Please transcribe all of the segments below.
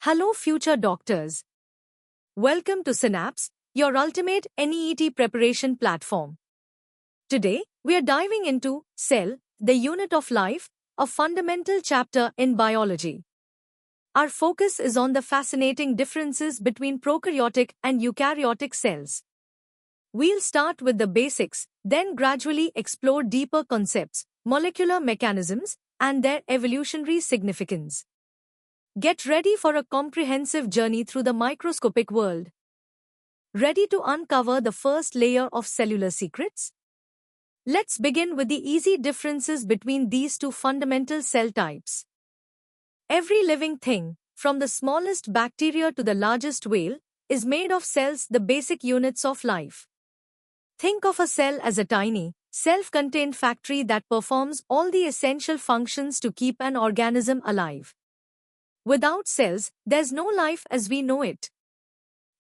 Hello, future doctors. Welcome to Synapse, your ultimate NEET preparation platform. Today, we are diving into Cell, the Unit of Life, a fundamental chapter in biology. Our focus is on the fascinating differences between prokaryotic and eukaryotic cells. We'll start with the basics, then gradually explore deeper concepts, molecular mechanisms, and their evolutionary significance. Get ready for a comprehensive journey through the microscopic world. Ready to uncover the first layer of cellular secrets? Let's begin with the easy differences between these two fundamental cell types. Every living thing, from the smallest bacteria to the largest whale, is made of cells, the basic units of life. Think of a cell as a tiny, self-contained factory that performs all the essential functions to keep an organism alive. Without cells, there's no life as we know it.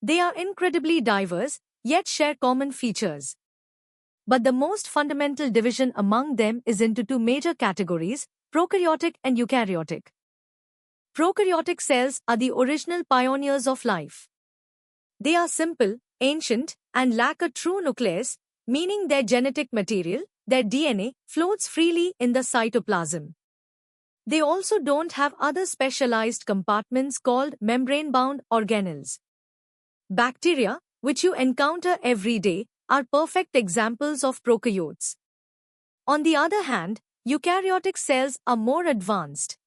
They are incredibly diverse, yet share common features. But the most fundamental division among them is into two major categories, prokaryotic and eukaryotic. Prokaryotic cells are the original pioneers of life. They are simple, ancient, and lack a true nucleus, meaning their genetic material, their DNA, floats freely in the cytoplasm. They also don't have other specialized compartments called membrane-bound organelles. Bacteria, which you encounter every day, are perfect examples of prokaryotes. On the other hand, eukaryotic cells are more advanced.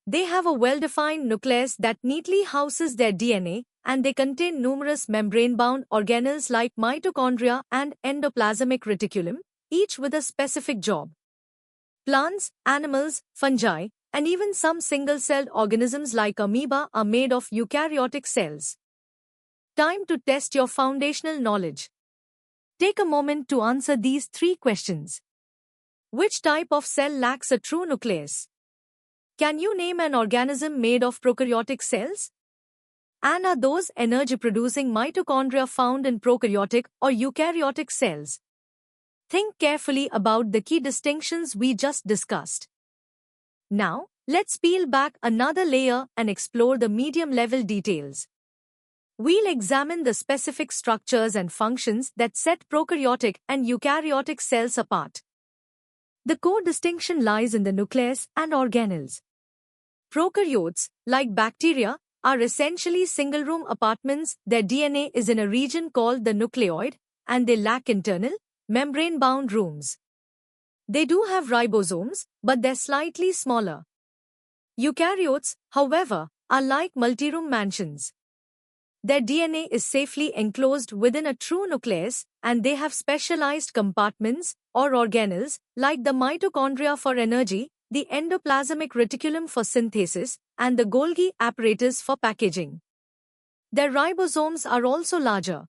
They have a well-defined nucleus that neatly houses their DNA, and they contain numerous membrane-bound organelles like mitochondria and endoplasmic reticulum, each with a specific job. Plants, animals, fungi, and even some single-celled organisms like amoeba are made of eukaryotic cells. Time to test your foundational knowledge. Take a moment to answer these three questions. Which type of cell lacks a true nucleus? Can you name an organism made of prokaryotic cells? And are those energy-producing mitochondria found in prokaryotic or eukaryotic cells? Think carefully about the key distinctions we just discussed. Now, let's peel back another layer and explore the medium-level details. We'll examine the specific structures and functions that set prokaryotic and eukaryotic cells apart. The core distinction lies in the nucleus and organelles. Prokaryotes, like bacteria, are essentially single-room apartments. Their DNA is in a region called the nucleoid, and they lack internal, membrane-bound rooms. They do have ribosomes, but they're slightly smaller. Eukaryotes, however, are like multiroom mansions. Their DNA is safely enclosed within a true nucleus, and they have specialized compartments, or organelles, like the mitochondria for energy, the endoplasmic reticulum for synthesis, and the Golgi apparatus for packaging. Their ribosomes are also larger.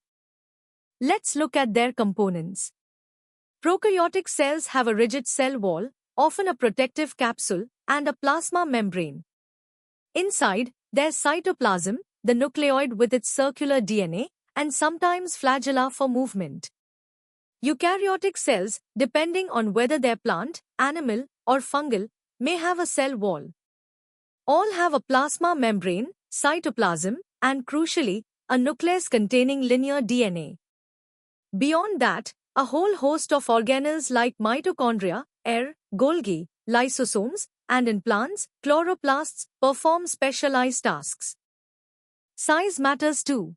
Let's look at their components. Prokaryotic cells have a rigid cell wall, often a protective capsule, and a plasma membrane. Inside, there's cytoplasm, the nucleoid with its circular DNA, and sometimes flagella for movement. Eukaryotic cells, depending on whether they're plant, animal, or fungal, may have a cell wall. All have a plasma membrane, cytoplasm, and crucially, a nucleus containing linear DNA. Beyond that, a whole host of organelles like mitochondria, Golgi, lysosomes, and in plants, chloroplasts, perform specialized tasks. Size matters too.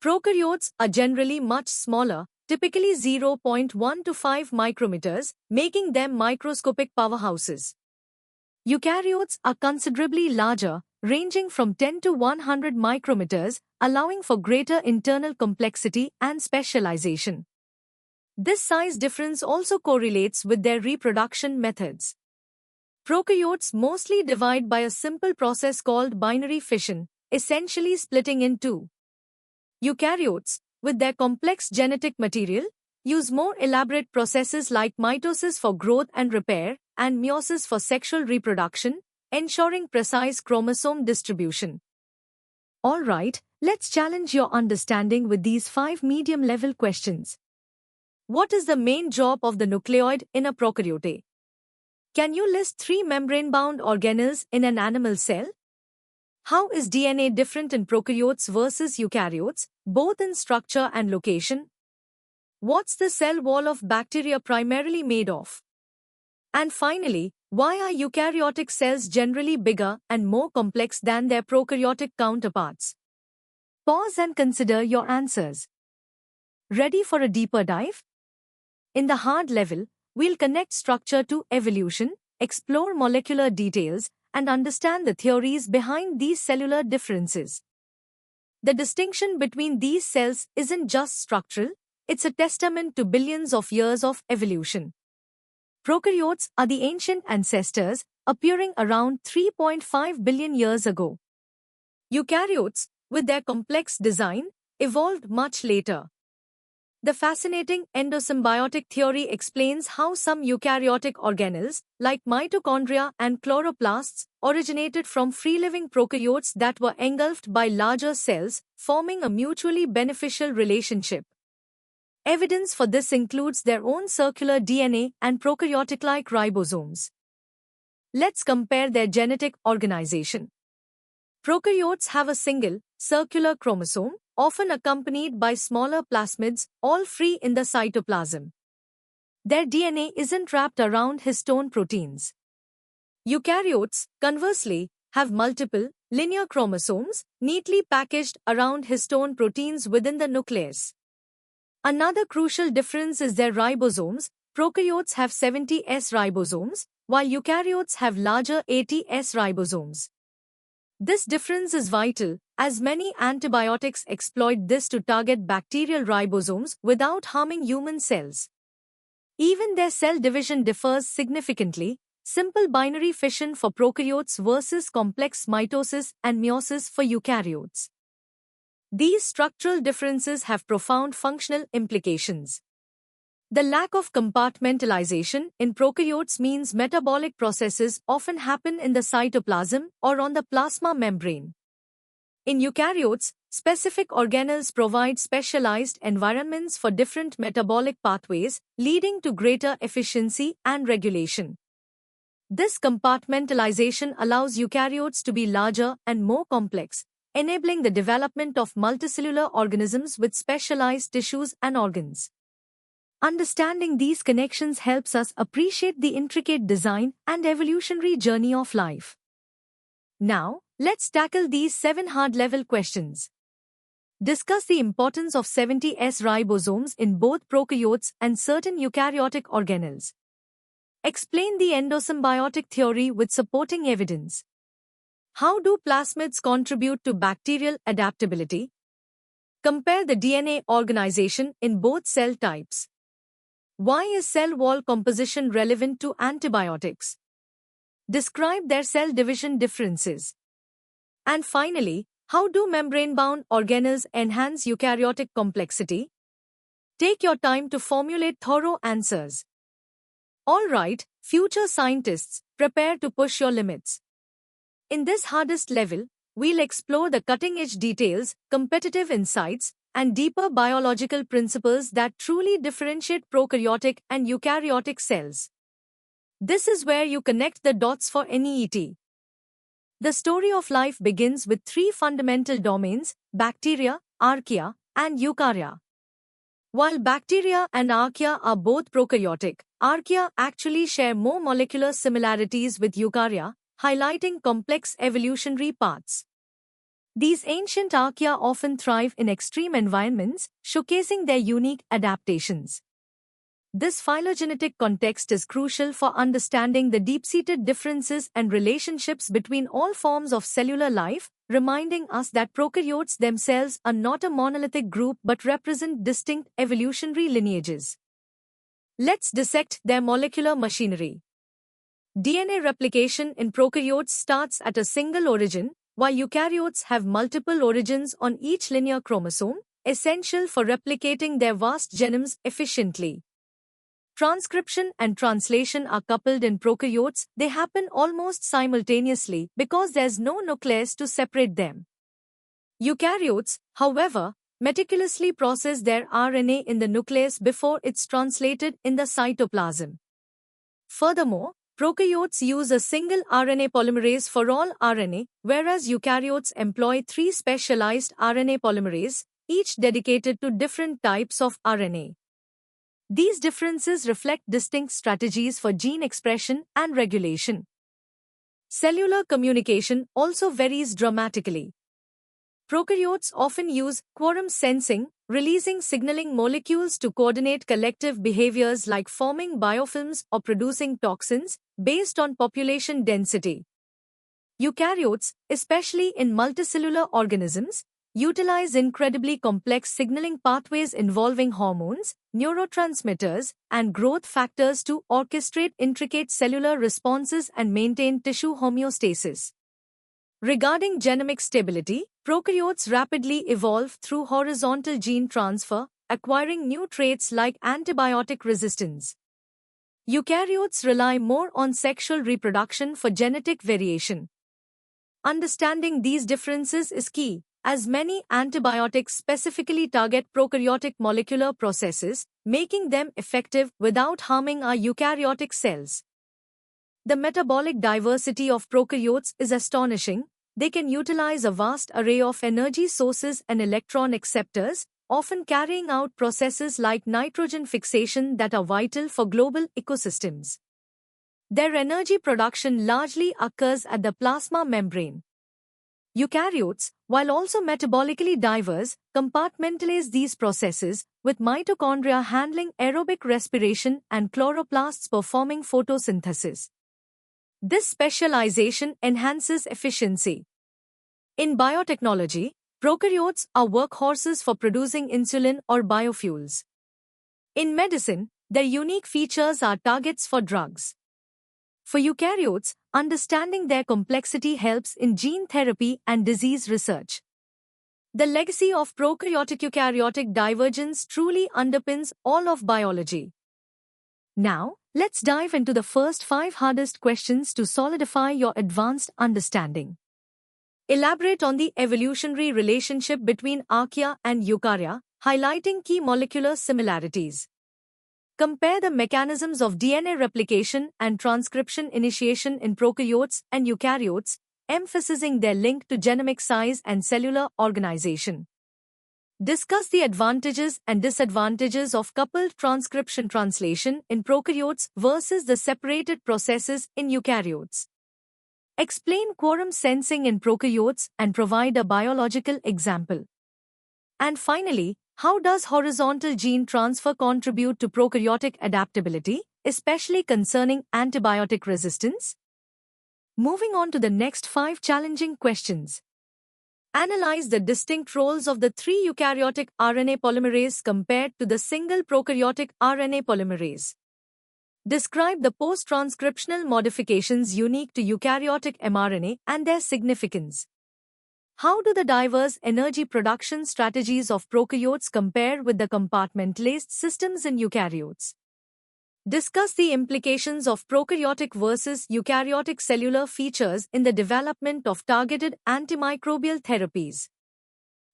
Prokaryotes are generally much smaller, typically 0.1 to 5 micrometers, making them microscopic powerhouses. Eukaryotes are considerably larger, ranging from 10 to 100 micrometers, allowing for greater internal complexity and specialization. This size difference also correlates with their reproduction methods. Prokaryotes mostly divide by a simple process called binary fission, essentially splitting in two. Eukaryotes, with their complex genetic material, use more elaborate processes like mitosis for growth and repair, and meiosis for sexual reproduction, ensuring precise chromosome distribution. Alright, let's challenge your understanding with these 5 medium-level questions. What is the main job of the nucleoid in a prokaryote? Can you list 3 membrane-bound organelles in an animal cell? How is DNA different in prokaryotes versus eukaryotes, both in structure and location? What's the cell wall of bacteria primarily made of? And finally, why are eukaryotic cells generally bigger and more complex than their prokaryotic counterparts? Pause and consider your answers. Ready for a deeper dive? In the hard level, we'll connect structure to evolution, explore molecular details, and understand the theories behind these cellular differences. The distinction between these cells isn't just structural, it's a testament to billions of years of evolution. Prokaryotes are the ancient ancestors, appearing around 3.5 billion years ago. Eukaryotes, with their complex design, evolved much later. The fascinating endosymbiotic theory explains how some eukaryotic organelles, like mitochondria and chloroplasts, originated from free-living prokaryotes that were engulfed by larger cells, forming a mutually beneficial relationship. Evidence for this includes their own circular DNA and prokaryotic-like ribosomes. Let's compare their genetic organization. Prokaryotes have a single, circular chromosome, often accompanied by smaller plasmids, all free in the cytoplasm. Their DNA isn't wrapped around histone proteins. Eukaryotes, conversely, have multiple, linear chromosomes, neatly packaged around histone proteins within the nucleus. Another crucial difference is their ribosomes. Prokaryotes have 70 S ribosomes, while eukaryotes have larger 80 S ribosomes. This difference is vital, as many antibiotics exploit this to target bacterial ribosomes without harming human cells. Even their cell division differs significantly, simple binary fission for prokaryotes versus complex mitosis and meiosis for eukaryotes. These structural differences have profound functional implications. The lack of compartmentalization in prokaryotes means metabolic processes often happen in the cytoplasm or on the plasma membrane. In eukaryotes, specific organelles provide specialized environments for different metabolic pathways, leading to greater efficiency and regulation. This compartmentalization allows eukaryotes to be larger and more complex, enabling the development of multicellular organisms with specialized tissues and organs. Understanding these connections helps us appreciate the intricate design and evolutionary journey of life. Now, let's tackle these 7 hard-level questions. Discuss the importance of 70 S ribosomes in both prokaryotes and certain eukaryotic organelles. Explain the endosymbiotic theory with supporting evidence. How do plasmids contribute to bacterial adaptability? Compare the DNA organization in both cell types. Why is cell wall composition relevant to antibiotics? Describe their cell division differences. And finally, how do membrane-bound organelles enhance eukaryotic complexity? Take your time to formulate thorough answers. All right, future scientists, prepare to push your limits. In this hardest level, we'll explore the cutting-edge details, competitive insights, and deeper biological principles that truly differentiate prokaryotic and eukaryotic cells. This is where you connect the dots for NEET. The story of life begins with 3 fundamental domains: bacteria, archaea, and eukarya. While bacteria and archaea are both prokaryotic, archaea actually share more molecular similarities with eukarya, highlighting complex evolutionary paths. These ancient archaea often thrive in extreme environments, showcasing their unique adaptations. This phylogenetic context is crucial for understanding the deep-seated differences and relationships between all forms of cellular life, reminding us that prokaryotes themselves are not a monolithic group but represent distinct evolutionary lineages. Let's dissect their molecular machinery. DNA replication in prokaryotes starts at a single origin, while eukaryotes have multiple origins on each linear chromosome, essential for replicating their vast genomes efficiently. Transcription and translation are coupled in prokaryotes. They happen almost simultaneously because there's no nucleus to separate them. Eukaryotes, however, meticulously process their RNA in the nucleus before it's translated in the cytoplasm. Furthermore, Prokaryotes use a single RNA polymerase for all RNA, whereas eukaryotes employ three specialized RNA polymerases, each dedicated to different types of RNA. These differences reflect distinct strategies for gene expression and regulation. Cellular communication also varies dramatically. Prokaryotes often use quorum sensing, releasing signaling molecules to coordinate collective behaviors like forming biofilms or producing toxins based on population density. Eukaryotes, especially in multicellular organisms, utilize incredibly complex signaling pathways involving hormones, neurotransmitters, and growth factors to orchestrate intricate cellular responses and maintain tissue homeostasis. Regarding genomic stability, prokaryotes rapidly evolve through horizontal gene transfer, acquiring new traits like antibiotic resistance. Eukaryotes rely more on sexual reproduction for genetic variation. Understanding these differences is key, as many antibiotics specifically target prokaryotic molecular processes, making them effective without harming our eukaryotic cells. The metabolic diversity of prokaryotes is astonishing. They can utilize a vast array of energy sources and electron acceptors, often carrying out processes like nitrogen fixation that are vital for global ecosystems. Their energy production largely occurs at the plasma membrane. Eukaryotes, while also metabolically diverse, compartmentalize these processes, with mitochondria handling aerobic respiration and chloroplasts performing photosynthesis. This specialization enhances efficiency. In biotechnology, prokaryotes are workhorses for producing insulin or biofuels. In medicine, their unique features are targets for drugs. For eukaryotes, understanding their complexity helps in gene therapy and disease research. The legacy of prokaryotic-eukaryotic divergence truly underpins all of biology. Now, let's dive into the first 5 hardest questions to solidify your advanced understanding. Elaborate on the evolutionary relationship between archaea and eukarya, highlighting key molecular similarities. Compare the mechanisms of DNA replication and transcription initiation in prokaryotes and eukaryotes, emphasizing their link to genomic size and cellular organization. Discuss the advantages and disadvantages of coupled transcription translation in prokaryotes versus the separated processes in eukaryotes. Explain quorum sensing in prokaryotes and provide a biological example. And finally, how does horizontal gene transfer contribute to prokaryotic adaptability, especially concerning antibiotic resistance? Moving on to the next 5 challenging questions. Analyze the distinct roles of the 3 eukaryotic RNA polymerase compared to the single prokaryotic RNA polymerase. Describe the post-transcriptional modifications unique to eukaryotic mRNA and their significance. How do the diverse energy production strategies of prokaryotes compare with the compartmentalized systems in eukaryotes? Discuss the implications of prokaryotic versus eukaryotic cellular features in the development of targeted antimicrobial therapies.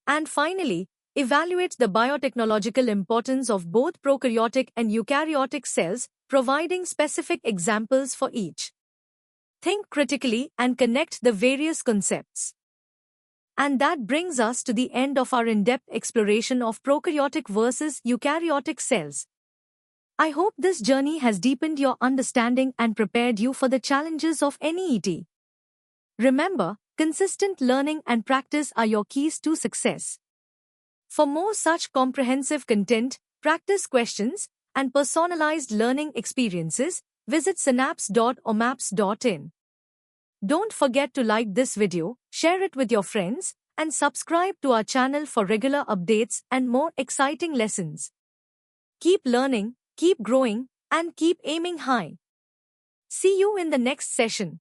And finally, evaluate the biotechnological importance of both prokaryotic and eukaryotic cells, providing specific examples for each. Think critically and connect the various concepts. And that brings us to the end of our in-depth exploration of prokaryotic versus eukaryotic cells. I hope this journey has deepened your understanding and prepared you for the challenges of NEET. Remember, consistent learning and practice are your keys to success. For more such comprehensive content, practice questions, and personalized learning experiences, visit synapse.omaps.in. Don't forget to like this video, share it with your friends, and subscribe to our channel for regular updates and more exciting lessons. Keep learning, keep growing, and keep aiming high. See you in the next session.